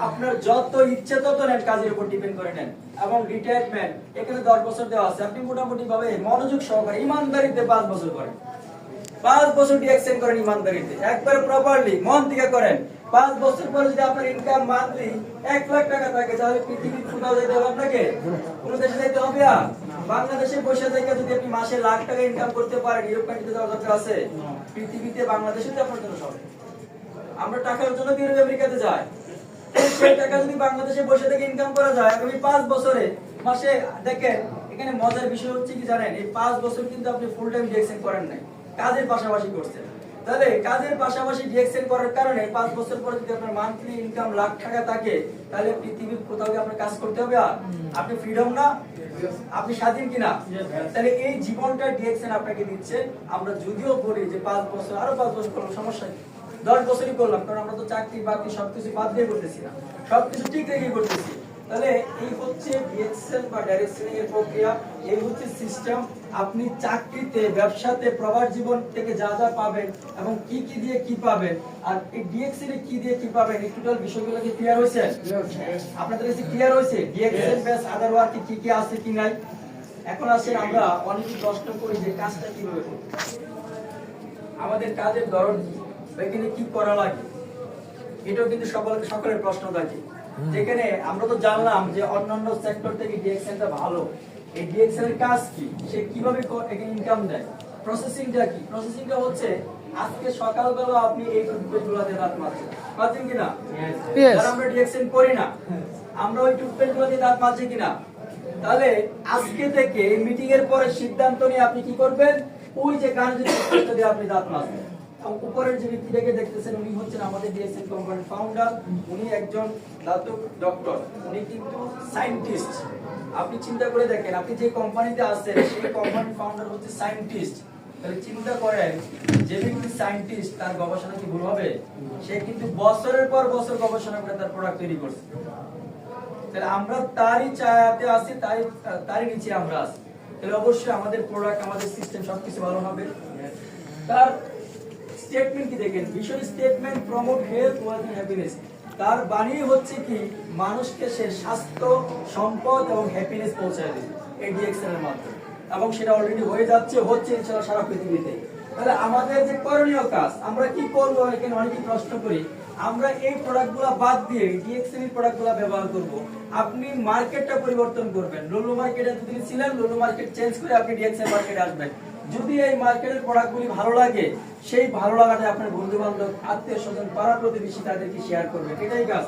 আপনার যত ইচ্ছে তত নেন, কাজের উপর ডিপেন্ড করে নেন। এবং রিটায়ারমেন্ট এখানে 10 বছর দেওয়া আছে, আপনি মোটামুটি ভাবে মনোযোগ সহকারে ইমানদারিতে 5 বছর করেন, 5 বছর ডিএক্সএন করেন ইমানদারিতে, একবারে প্রপারলি মন থেকে করেন। 5 বছর পরে যদি আপনার ইনকাম মান্থলি 1 লাখ টাকা থাকে, তাহলে পৃথিবীর কোথাও যেতে হবে আপনাকে? কোন দেশে যেতে হবে? বাংলাদেশে বসে থেকে যদি আপনি মাসে লাখ টাকা ইনকাম করতে পারেন, ইউরোপ কান্ট্রিতে যাওয়ার দরকার আছে? পৃথিবীতে বাংলাদেশে তো আপনার জন্য সব। আমরা টাকার জন্য ইউরোপ আমেরিকাতে যাই, সেই টাকা যদি বাংলাদেশে বসে থেকে ইনকাম করা যায় আগামী 5 বছরে মাসে, দেখেন এখানে মজার বিষয় হচ্ছে কি জানেন, এই 5 বছর কিন্তু আপনি ফুল টাইম ডিএক্সএন করেন নাই, কাজের পাশাপাশি করছেন। তাহলে কাজের পাশাপাশি ডিএক্সএন করার কারণে 5 বছর পরে যদি আপনার মান্থলি ইনকাম লাখ টাকা থাকে, তাহলে পৃথিবীর কোথাও কি আপনার কাজ করতে হবে? আর আপনি ফ্রিডম না? আপনি স্বাধীন কিনা? তাহলে এই জীবনটা ডিএক্সএন আপনাকে দিচ্ছে। আমরা যদিও বলি যে 5 বছর, আরো 5 বছর করলাম, সমস্যা নেই, 10 বছরই করলাম, কারণ আমরা তো চাকরি বাকরি সবকিছু বাদ দিয়ে করতেছি না, সবকিছু ঠিক রেখে করতেছি। তাহলে এই হচ্ছে ডিএক্সএন বা ডাইরেকশনিং এর প্রক্রিয়া, এই হচ্ছে সিস্টেম। আপনি চাকরিতে, ব্যবসাতে, প্রবাস জীবন থেকে যা যা পাবেন এবং কি কি দিয়ে কি পাবেন, আর এই ডিএক্সএন এ কি দিয়ে কি পাবেন, এই টোটাল বিষয়গুলো কি ক্লিয়ার হয়েছে? আপনাদের কাছে ক্লিয়ার হয়েছে ডিএক্সএন বেস আদার ওয়ার্ক কি কি আছে কি নাই? এখন আসেন আমরা অনেক প্রশ্ন করি যে কাজটা কিভাবে করব, আমাদের কাজের ধরন কি, এখানে কি করা লাগে, এটাও কিন্তু সকলের প্রশ্ন থাকে। যেখানে আমরা তো জানলাম যে অন্যান্য সেক্টর থেকে ডিএক্সএনটা ভালো, এই ডিএক্সএন এর কাজ কি, সে কিভাবে এখানে ইনকাম দেয়, প্রসেসিংটা কি? প্রসেসিংটা হচ্ছে আজকে সকালবেলা আপনি এই টুথপেস্টগুলোতে দাঁত মাজছেন, মাজছেন কিনা? আর আমরা ডিএক্সএন করি না, আমরা ওই টুথপেস্টগুলোতে দাঁত মাজছি কিনা? তাহলে আজকে থেকে মিটিং এর পরে সিদ্ধান্ত নিয়ে আপনি কি করবেন, ওই যে কানে টুথপেস্ট দিয়ে আপনি দাঁত মাজবেন। উপরের যে ব্যক্তিটাকে দেখতেছেন, উনি হচ্ছেন আমাদের ডিএক্সএন কোম্পানির ফাউন্ডার, উনি একজন দাঁতের ডক্টর, উনি কিন্তু সায়েন্টিস্ট। আপনি চিন্তা করে দেখেন, আপনি যে কোম্পানিতে আছেন সেই কোম্পানির ফাউন্ডার হচ্ছে সায়েন্টিস্ট। তাহলে চিন্তা করেন, যে ব্যক্তি সায়েন্টিস্ট, তার গবেষণা কি ভুল হবে? সে কিন্তু বছরের পর বছর গবেষণা করে তার প্রোডাক্ট তৈরি করছে। তাহলে আমরা তারই চায়াতে আছি, তারই নিচে আমরা আছি। তাহলে অবশ্যই আমাদের প্রোডাক্ট, আমাদের সিস্টেম সবকিছু ভালো হবে। তার স্টেটমেন্ট কি দেখেন, vision statement promote health, wealth and happiness. তার বাণী হচ্ছে কি, মানুষকে সে স্বাস্থ্য, সম্পদ এবং হ্যাপিনেস পৌঁছায় দেবে এই ডিএক্সএন এর মাধ্যমে, এবং সেটা অলরেডি হয়ে যাচ্ছে, হচ্ছে ইনশাআল্লাহ সারা পৃথিবীতে। তাহলে আমাদের যে করণীয় কাজ, আমরা কি করব? এখানে অনেকেই প্রশ্ন করি, আমরা এই প্রোডাক্টগুলো বাদ দিয়ে ডিএক্সএন এর প্রোডাক্টগুলো ব্যবহার করব। আপনি মার্কেটটা পরিবর্তন করবেন, লোলো মার্কেটে যদি ছিলেন, লোলো মার্কেট চেঞ্জ করে আপনি ডিএক্সএন মার্কেটে আসবেন। যদি এই মার্কেটের প্রোডাক্টগুলি ভালো লাগে, সেই ভালো লাগাটা আপনার বন্ধু বান্ধব, আত্মীয় স্বজন, পাড়া প্রতিবেশী তাদেরকে শেয়ার করবে, এটাই কাজ।